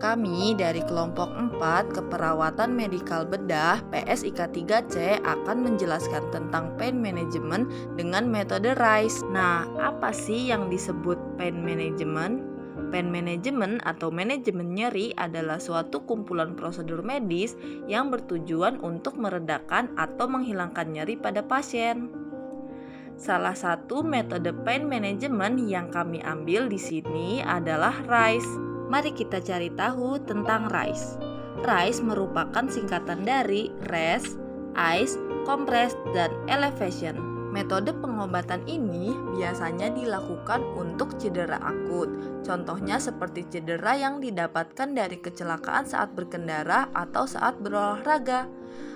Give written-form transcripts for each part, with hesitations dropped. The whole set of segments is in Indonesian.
Kami dari kelompok 4 Keperawatan Medikal Bedah PSIK 3C akan menjelaskan tentang pain management dengan metode RICE. Nah, apa sih yang disebut pain management? Pain management atau manajemen nyeri adalah suatu kumpulan prosedur medis yang bertujuan untuk meredakan atau menghilangkan nyeri pada pasien. Salah satu metode pain management yang kami ambil di sini adalah RICE. Mari kita cari tahu tentang RICE. RICE merupakan singkatan dari rest, ice, compress, dan elevation. Metode pengobatan ini biasanya dilakukan untuk cedera akut. Contohnya seperti cedera yang didapatkan dari kecelakaan saat berkendara atau saat berolahraga.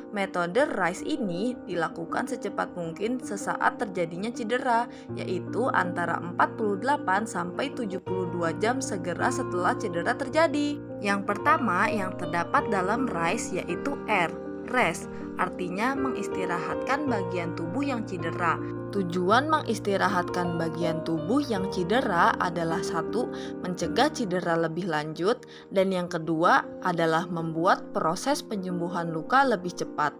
Metode RICE ini dilakukan secepat mungkin sesaat terjadinya cedera, yaitu antara 48 sampai 72 jam segera setelah cedera terjadi. Yang pertama yang terdapat dalam RICE yaitu R, rest, artinya mengistirahatkan bagian tubuh yang cedera. Tujuan mengistirahatkan bagian tubuh yang cedera adalah satu, mencegah cedera lebih lanjut, dan yang kedua adalah membuat proses penyembuhan luka lebih cepat.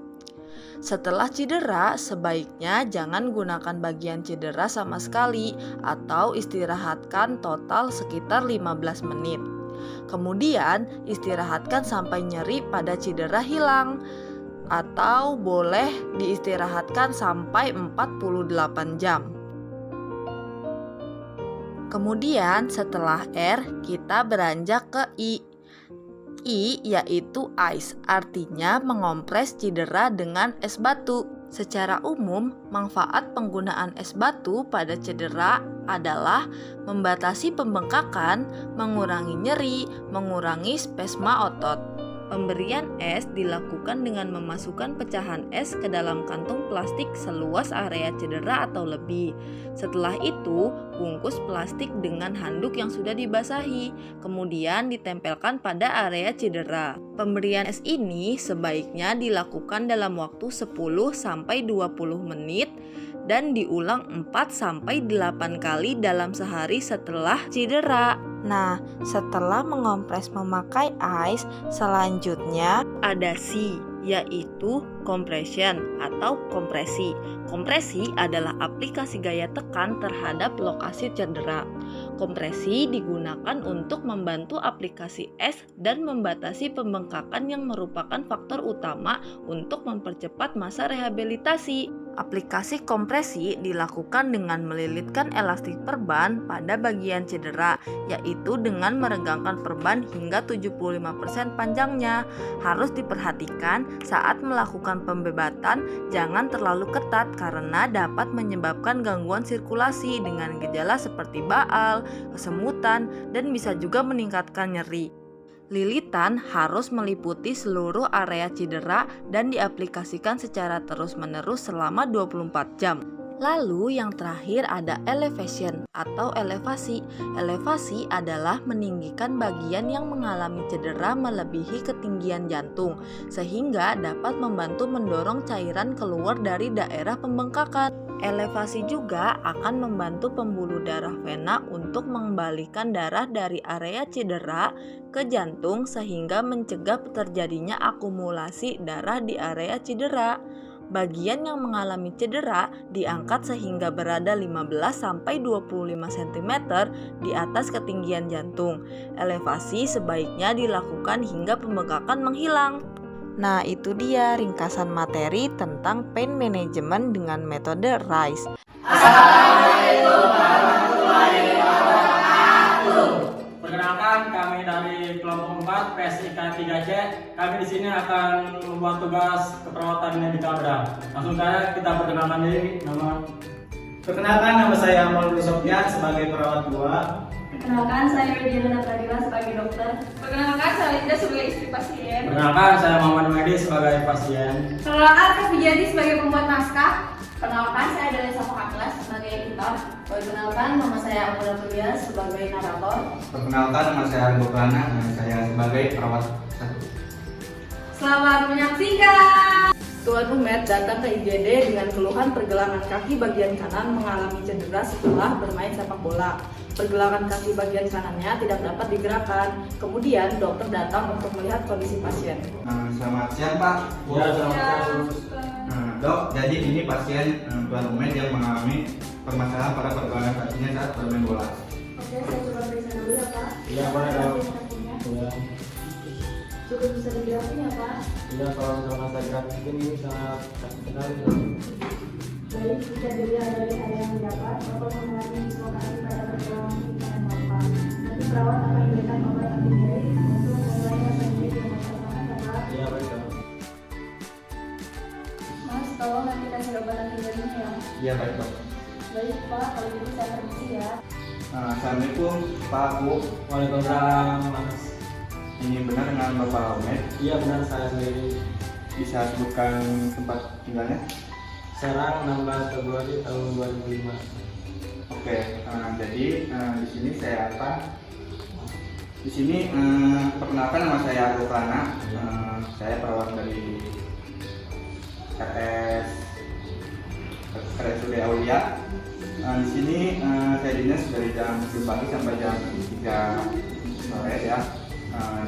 Setelah cedera, sebaiknya jangan gunakan bagian cedera sama sekali atau istirahatkan total sekitar 15 menit. Kemudian, istirahatkan sampai nyeri pada cedera hilang. Atau boleh diistirahatkan sampai 48 jam. Kemudian setelah R, kita beranjak ke I. I yaitu ice, artinya mengompres cedera dengan es batu. Secara umum, manfaat penggunaan es batu pada cedera adalah membatasi pembengkakan, mengurangi nyeri, mengurangi spasma otot. Pemberian es dilakukan dengan memasukkan pecahan es ke dalam kantung plastik seluas area cedera atau lebih. Setelah itu, bungkus plastik dengan handuk yang sudah dibasahi, kemudian ditempelkan pada area cedera. Pemberian es ini sebaiknya dilakukan dalam waktu 10-20 menit dan diulang 4-8 kali dalam sehari setelah cedera. Nah, setelah mengompres memakai ice, selanjutnya ada C, yaitu compression atau kompresi. Kompresi adalah aplikasi gaya tekan terhadap lokasi cedera. Kompresi digunakan untuk membantu aplikasi es dan membatasi pembengkakan yang merupakan faktor utama untuk mempercepat masa rehabilitasi. Aplikasi kompresi dilakukan dengan melilitkan elastik perban pada bagian cedera, yaitu dengan meregangkan perban hingga 75% panjangnya. Harus diperhatikan saat melakukan pembebatan, jangan terlalu ketat karena dapat menyebabkan gangguan sirkulasi dengan gejala seperti baal, kesemutan, dan bisa juga meningkatkan nyeri. Lilitan harus meliputi seluruh area cedera dan diaplikasikan secara terus-menerus selama 24 jam. Lalu yang terakhir ada elevation atau elevasi. Elevasi adalah meninggikan bagian yang mengalami cedera melebihi ketinggian jantung, sehingga dapat membantu mendorong cairan keluar dari daerah pembengkakan. Elevasi juga akan membantu pembuluh darah vena untuk mengembalikan darah dari area cedera ke jantung sehingga mencegah terjadinya akumulasi darah di area cedera. Bagian yang mengalami cedera diangkat sehingga berada 15-25 cm di atas ketinggian jantung. Elevasi sebaiknya dilakukan hingga pembengkakan menghilang. Nah, itu dia ringkasan materi tentang pain management dengan metode RICE. Assalamualaikum warahmatullahi wabarakatuh. Perkenalkan, kami dari kelompok 4 PSIK 3C. Kami di sini akan membuat tugas keperawatan medikal bedah. Langsung saja kita perkenalkan diri. Perkenalkan, nama saya Maulud Sofyan sebagai perawat 2. Perkenalkan, saya Widiana Pradila sebagai dokter. Perkenalkan, saya Linda sebagai istri pasien. Perkenalkan, saya Muhammad Medi sebagai pasien. Perkenalkan, saya Fijadi sebagai pembuat naskah. Perkenalkan, saya Delisa Fakatlas sebagai editor. Perkenalkan, nama saya Amanda Tulia sebagai narator. Perkenalkan, nama saya Argo Plana dan saya sebagai perawat 1. Selamat menyaksikan. Tuan Umet datang ke IGD dengan keluhan pergelangan kaki bagian kanan mengalami cedera setelah bermain sepak bola. Pergelangan kaki bagian kanannya tidak dapat digerakkan. Kemudian dokter datang untuk melihat kondisi pasien. Selamat siang Pak. Ya, selamat siang. Dok, jadi ini pasien Tuan Umet yang mengalami permasalahan pada pergelangan kakinya saat bermain bola. Oke, saya coba periksa dulu ya Pak. Iya, boleh dok. Iya. Cukup bisa dijelasin ya Pak. Iya, kalau misalkan saya kaki ini sangat sakit sekali. Baik, jika dilihat dari hal yang didapat, Bapak mengalami dislokasi pada pergelangan kaki kanan Bapak. Nanti perawat akan memberikan obat anti nyeri untuk mengurangi rasa nyeri di masyarakat ya Pak. Iya, baik dok. Mas, tolong nanti kasih obat anti nyerinya ya. Iya baik Dok. Baik Pak, kalau gitu saya permisi ya. Assalamualaikum Pak Bu. Waalaikumsalam, Mas. Ini benar dengan Bapak Umet? Iya, benar, saya sendiri. Bisa sebutkan tempat tinggalnya? Serang 16 Februari tahun 2005. Oke, jadi di sini saya perkenalkan nama saya Argo Prana. Saya perawat dari RSUD Aulia. Di sini saya dinas dari jam 7 pagi sampai jam 3 sore ya.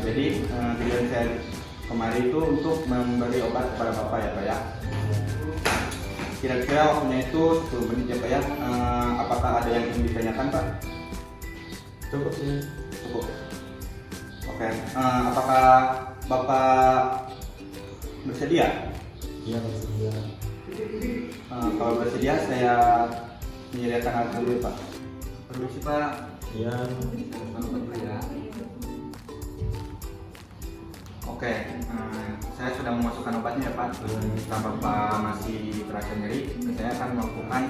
Jadi tujuan saya kemarin itu untuk memberi obat kepada Bapak ya Pak ya. Kira-kira waktunya itu 10 menit ya Pak ya. Apakah ada yang ingin ditanyakan Pak? Cukup sih. Cukup. Oke. Apakah Bapak bersedia? Iya, bersedia. Kalau bersedia saya menyediakan alat dulu Pak. Permisi Pak. Iya. Oke, saya sudah memasukkan obatnya ya Pak. Jika Bapak masih terasa nyeri, saya akan melakukan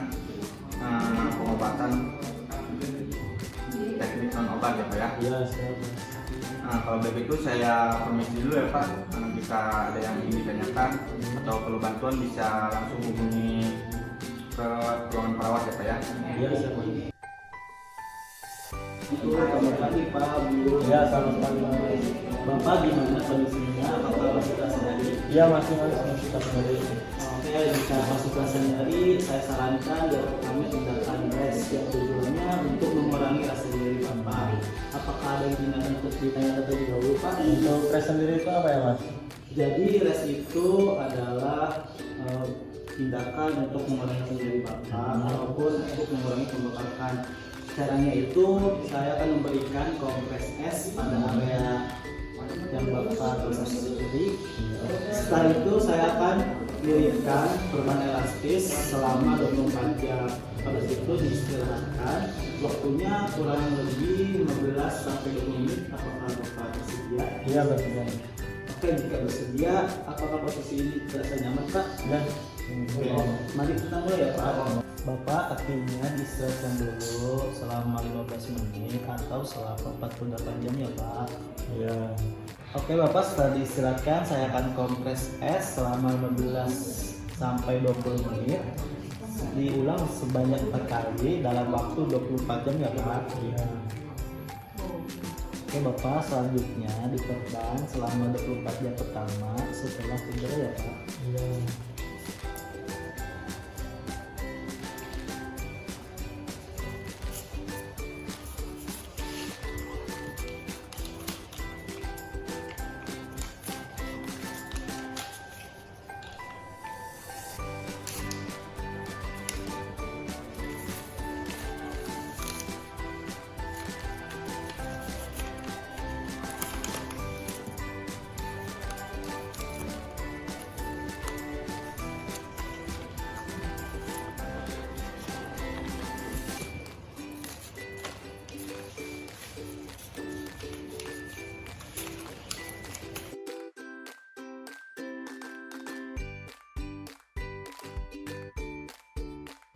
pengobatan teknik non obat ya Pak ya. Iya, siap. Kalau begitu saya permisi dulu ya Pak. Jika ada yang ingin ditanyakan atau perlu bantuan bisa langsung hubungi ke ruangan perawat ya Pak ya. Iya, siap. Selamat pagi Pak Bu. Iya, selamat pagi, Mas. Bapak gimana kondisinya? Apakah masih terasa nyeri? Iya, masih kita sendiri. Oke, jika masih terasa nyeri, saya sarankan kami tindakan rest yang tujuannya untuk mengurangi rasa nyeri Bapak. Apakah ada yang tindakan untuk ditanyakan terlebih dahulu Pak? Untuk rest sendiri itu apa ya Mas? Jadi rest itu adalah tindakan untuk mengurangi nyeri Bapak ataupun untuk mengurangi pembekakan. Caranya itu saya akan memberikan kompres es pada area yang Bapak terasa nyeri. Setelah itu saya akan diberikan perban elastis selama 24 jam. Pada situ diistirahatkan. Waktunya kurang lebih 15 sampai 20 menit. Apakah Bapak bersedia? Iya, bersedia. Oke, jika bersedia, apakah posisi ini terasa nyaman Pak? Ya. Oke, mari kita mulai ya Pak. Bapak kakinya diistirahatkan dulu selama 15 menit atau selama 48 jam ya Pak. Iya. Oke Bapak, setelah diistirahatkan saya akan kompres es selama 15 sampai 20 menit. Diulang sebanyak 4 kali dalam waktu 24 jam ya Pak. Iya. Oke Bapak, selanjutnya diperban selama 24 jam pertama setelah tidur ya Pak. Iya.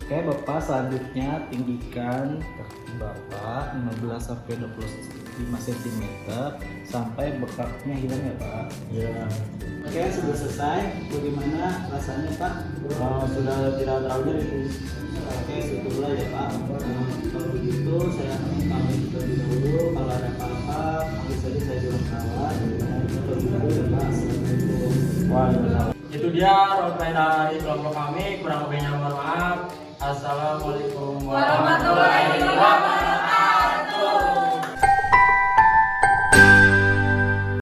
Oke Bapak, selanjutnya tinggikan kaki Bapak 15 sampai 25 cm sampai bekaknya hilang ya Pak. Iya. Oke, sudah selesai. Bagaimana rasanya Pak? Sudah tidak terlalu nyeri. Oke, syukurlah ya Pak. Kalau begitu saya akan pamit terlebih dahulu. Kalau ada apa-apa, panggil saja saya di ruang perawat. Kalau begitu ya Pak. Assalamualaikum. Waalaikumsalam. Itu dia roleplay dari kelompok kami. Kurang lebihnya mohon maaf. Assalamualaikum warahmatullahi wabarakatuh.